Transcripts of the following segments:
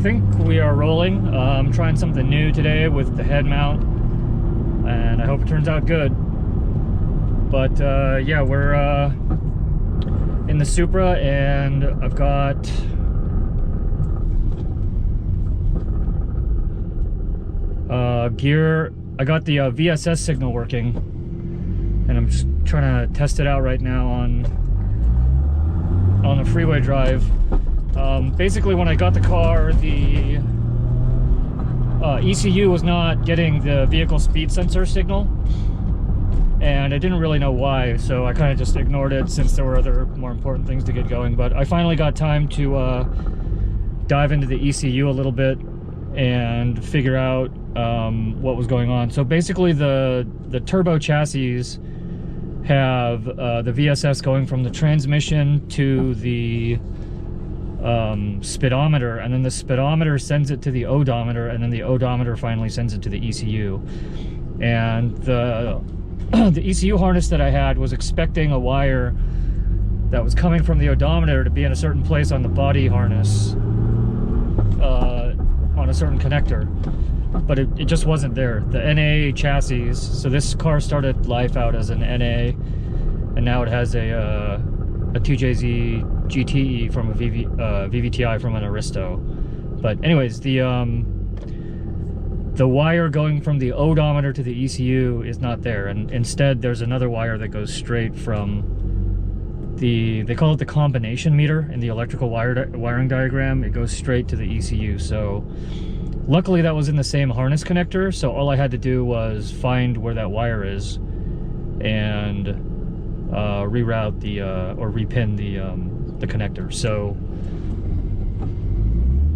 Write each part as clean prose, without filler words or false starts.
think we are rolling. I'm trying something new today with the head mount, and I hope it turns out good. But yeah, we're in the Supra, and I've got gear. I got the VSS signal working, and I'm just trying to test it out right now on a freeway drive. Basically, when I got the car, the ECU was not getting the vehicle speed sensor signal, and I didn't really know why, so I kind of just ignored it since there were other more important things to get going. But I finally got time to dive into the ECU a little bit and figure out what was going on. So basically, the turbo chassis have the VSS going from the transmission to the speedometer, and then the speedometer sends it to the odometer, and then the odometer finally sends it to the ECU. And the ECU harness that I had was expecting a wire that was coming from the odometer to be in a certain place on the body harness, on a certain connector, but it just wasn't there. The NA chassis, so this car started life out as an NA, and now it has a TJZ GTE from a VVTi from an Aristo. But anyways, the wire going from the odometer to the ECU is not there, and instead there's another wire that goes straight from they call it the combination meter in the electrical wiring diagram. It goes straight to the ECU. So luckily that was in the same harness connector, so all I had to do was find where that wire is and reroute or repin the connector. So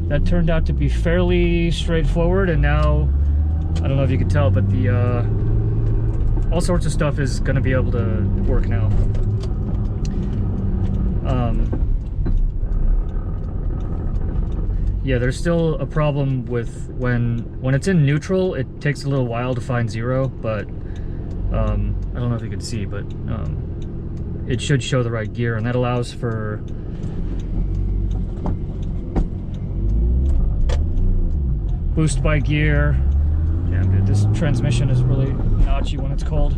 that turned out to be fairly straightforward, and now I don't know if you can tell, but the all sorts of stuff is going to be able to work now. Yeah, there's still a problem with when it's in neutral, it takes a little while to find zero, but I don't know if you can see, but it should show the right gear, and that allows for boost by gear. Damn, dude, this transmission is really notchy when it's cold.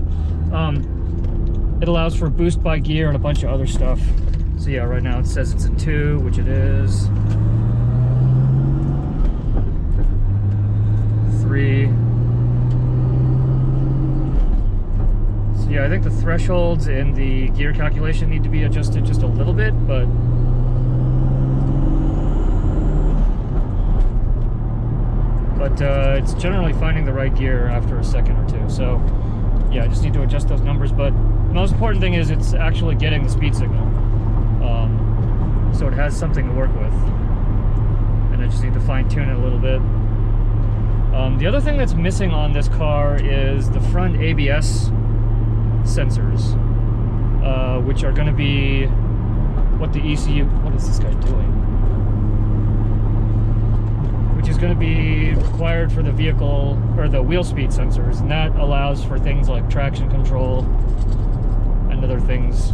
It allows for boost by gear and a bunch of other stuff. So yeah, right now it says it's a 2, which it is. 3. So yeah, I think the thresholds in the gear calculation need to be adjusted just a little bit, but it's generally finding the right gear after a second or two. So yeah, I just need to adjust those numbers, but the most important thing is it's actually getting the speed signal. So it has something to work with, and I just need to fine tune it a little bit. The other thing that's missing on this car is the front ABS sensors, which are going to be what the ECU, what is this guy doing? Which is going to be required for the vehicle, or the wheel speed sensors, and that allows for things like traction control and other things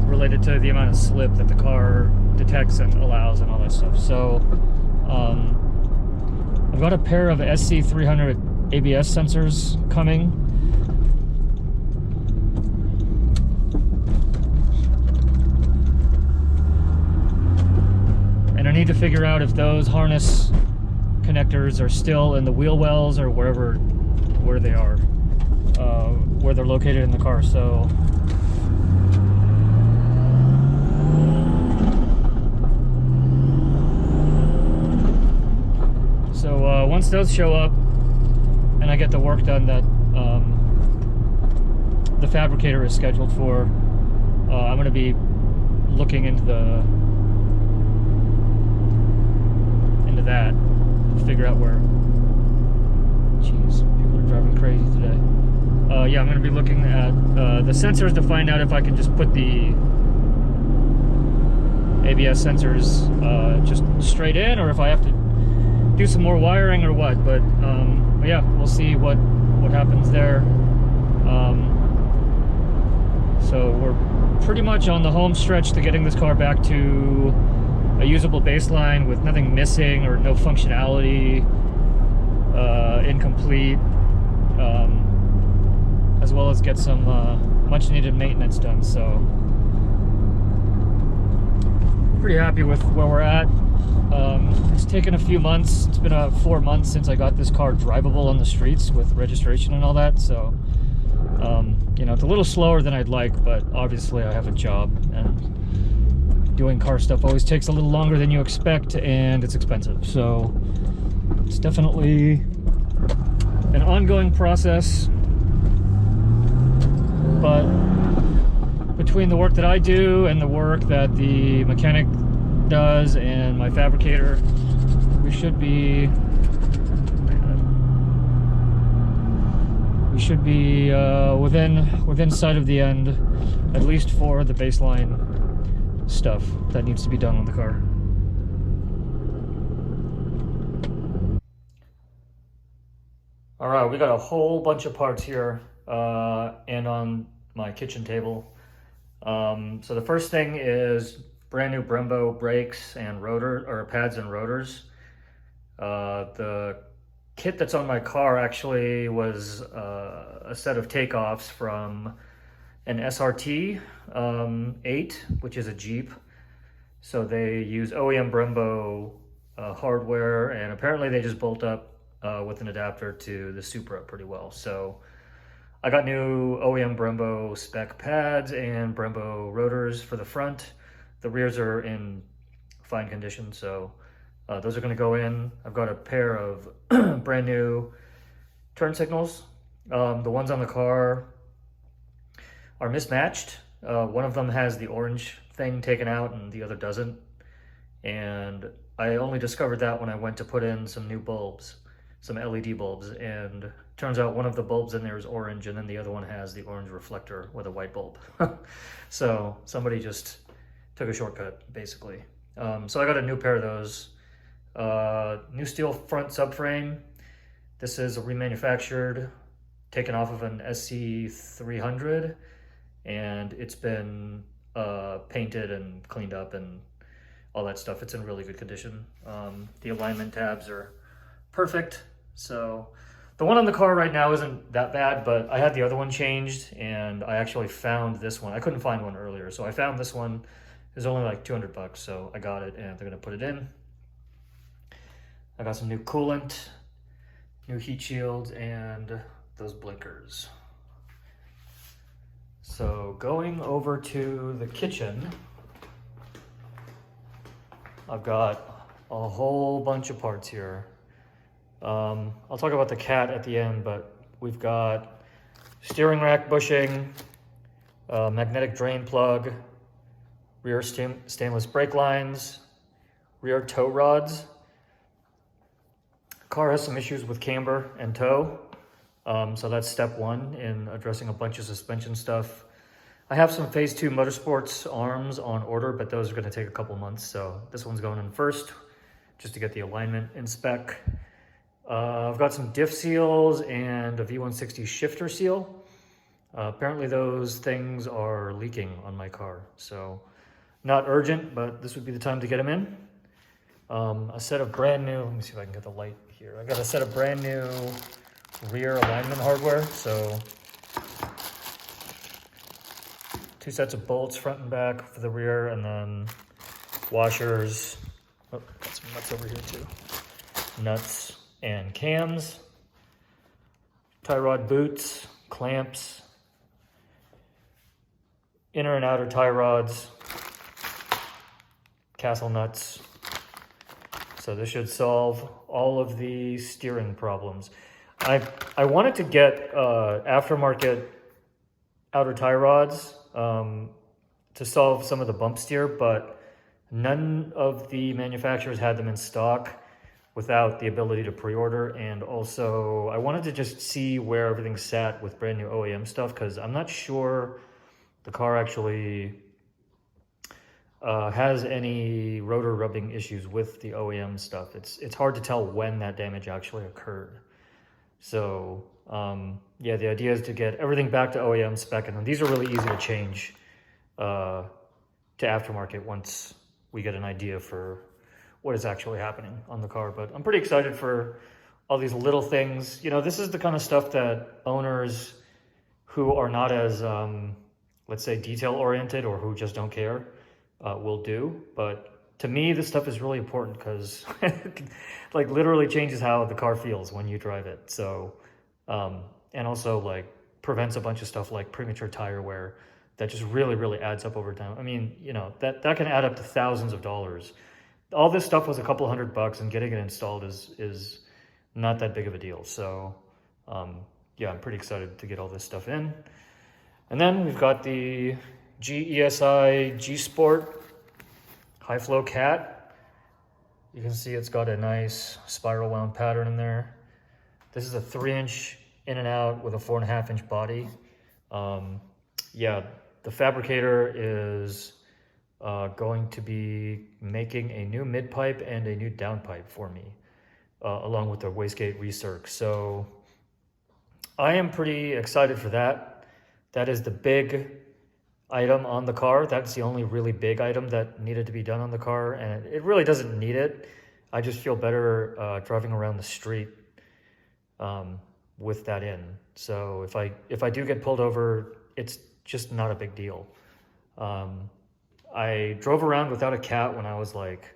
related to the amount of slip that the car detects and allows and all that stuff. So I've got a pair of SC300 ABS sensors coming. And I need to figure out if those harness connectors are still in the wheel wells or where they are, where they're located in the car. So once those show up and I get the work done that the fabricator is scheduled for, I'm going to be looking into that to figure out where. Jeez, people are driving crazy today. Yeah, I'm going to be looking at the sensors to find out if I can just put the ABS sensors just straight in, or if I have to do some more wiring or what. But yeah, we'll see what happens there. So we're pretty much on the home stretch to getting this car back to a usable baseline with nothing missing or no functionality, incomplete, as well as get some much needed maintenance done. So pretty happy with where we're at. It's taken a few months. It's been 4 months since I got this car drivable on the streets with registration and all that. So you know, it's a little slower than I'd like, but obviously I have a job, and doing car stuff always takes a little longer than you expect, and it's expensive. So it's definitely an ongoing process. But between the work that I do and the work that the mechanic does and my fabricator, we should be within sight of the end, at least for the baseline stuff that needs to be done on the car. All right, we got a whole bunch of parts here and on my kitchen table. So the first thing is brand new Brembo brakes and rotor, or pads and rotors. The kit that's on my car actually was a set of takeoffs from an SRT 8, which is a Jeep. So they use OEM Brembo hardware, and apparently they just bolt up with an adapter to the Supra pretty well. So I got new OEM Brembo spec pads and Brembo rotors for the front. The rears are in fine condition, so those are going to go in. I've got a pair of brand new turn signals. The ones on the car are mismatched. One of them has the orange thing taken out and the other doesn't. And I only discovered that when I went to put in some new bulbs, some LED bulbs, and turns out one of the bulbs in there is orange, and then the other one has the orange reflector with a white bulb. So somebody just took a shortcut, basically. So I got a new pair of those. New steel front subframe. This is remanufactured, taken off of an SC300, and it's been painted and cleaned up and all that stuff. It's in really good condition. The alignment tabs are perfect. So the one on the car right now isn't that bad, but I had the other one changed, and I actually found this one. I couldn't find one earlier, so I found this one. It was only like 200 bucks, so I got it, and they're gonna put it in. I got some new coolant, new heat shields, and those blinkers. So going over to the kitchen, I've got a whole bunch of parts here. I'll talk about the cat at the end, but we've got steering rack bushing, magnetic drain plug, rear stainless brake lines, rear tow rods. Car has some issues with camber and tow, so that's step one in addressing a bunch of suspension stuff. I have some phase 2 motorsports arms on order, but those are going to take a couple months, so this one's going in first just to get the alignment in spec. I've got some diff seals and a V160 shifter seal. Apparently those things are leaking on my car, so not urgent, but this would be the time to get them in. A set of brand new, let me see if I can get the light here. I got a set of brand new rear alignment hardware. So 2 sets of bolts front and back for the rear, and then washers. Oh, got some nuts over here too. Nuts and cams, tie rod boots, clamps, inner and outer tie rods, castle nuts. So this should solve all of the steering problems. I wanted to get aftermarket outer tie rods to solve some of the bump steer, but none of the manufacturers had them in stock without the ability to pre-order. And also I wanted to just see where everything sat with brand new OEM stuff, because I'm not sure the car actually has any rotor rubbing issues with the OEM stuff. It's hard to tell when that damage actually occurred. So yeah, the idea is to get everything back to OEM spec, and then these are really easy to change to aftermarket once we get an idea for what is actually happening on the car. But I'm pretty excited for all these little things. You know, this is the kind of stuff that owners who are not as, let's say, detail oriented or who just don't care will do. But to me, this stuff is really important because like literally changes how the car feels when you drive it. So, and also like prevents a bunch of stuff like premature tire wear that just really, really adds up over time. I mean, you know, that can add up to thousands of dollars. All this stuff was a couple $100 and getting it installed is not that big of a deal. So, yeah, I'm pretty excited to get all this stuff in. And then we've got the GESI G Sport High Flow Cat. You can see it's got a nice spiral wound pattern in there. This is a 3-inch in and out with a 4.5-inch body. Yeah, the fabricator is going to be making a new mid pipe and a new down pipe for me, along with the wastegate recirc. So I am pretty excited for that. That is the big item on the car. That's the only really big item that needed to be done on the car, and it really doesn't need it. I just feel better driving around the street with that in. So if I do get pulled over, it's just not a big deal. I drove around without a cat when I was like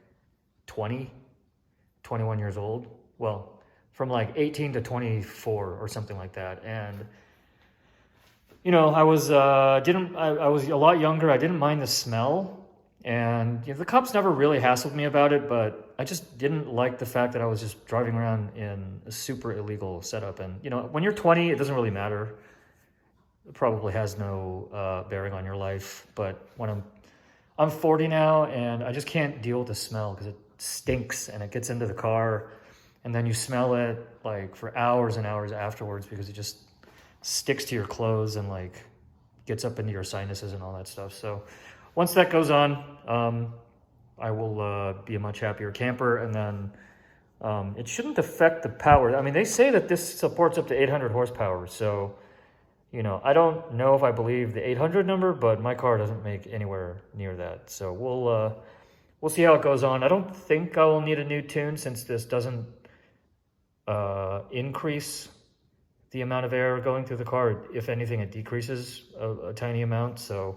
21 years old. Well, from like 18 to 24 or something like that. And you know, I was I was a lot younger. I didn't mind the smell, and you know, the cops never really hassled me about it, but I just didn't like the fact that I was just driving around in a super illegal setup. And you know, when you're 20, it doesn't really matter. It probably has no bearing on your life. But when I'm 40 now, and I just can't deal with the smell because it stinks and it gets into the car, and then you smell it like for hours and hours afterwards because it just sticks to your clothes and like gets up into your sinuses and all that stuff. So once that goes on, I will be a much happier camper. And then it shouldn't affect the power. I mean, they say that this supports up to 800 horsepower. So, you know, I don't know if I believe the 800 number, but my car doesn't make anywhere near that. So we'll see how it goes on. I don't think I will need a new tune since this doesn't increase the amount of air going through the car. If anything, it decreases a tiny amount. So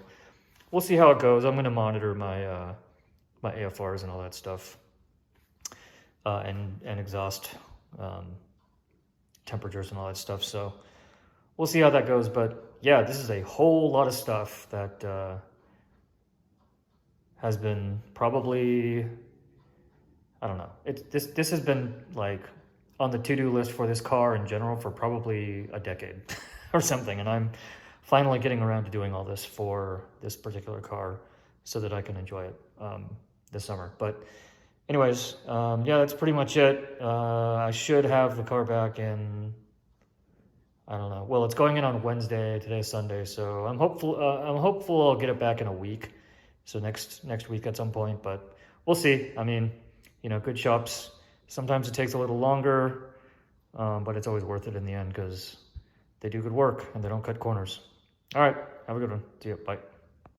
we'll see how it goes. I'm going to monitor my my AFRs and all that stuff, and exhaust temperatures and all that stuff. So we'll see how that goes. But yeah, this is a whole lot of stuff that has been probably, I don't know. This has been like on the to-do list for this car in general for probably a decade or something. And I'm finally getting around to doing all this for this particular car so that I can enjoy it this summer. But anyways, yeah, that's pretty much it. I should have the car back in, I don't know. Well, it's going in on Wednesday. Today's Sunday. So I'm hopeful I'll get it back in a week. So next week at some point, but we'll see. I mean, you know, good shops, sometimes it takes a little longer, but it's always worth it in the end because they do good work and they don't cut corners. All right, have a good one. See you. Bye.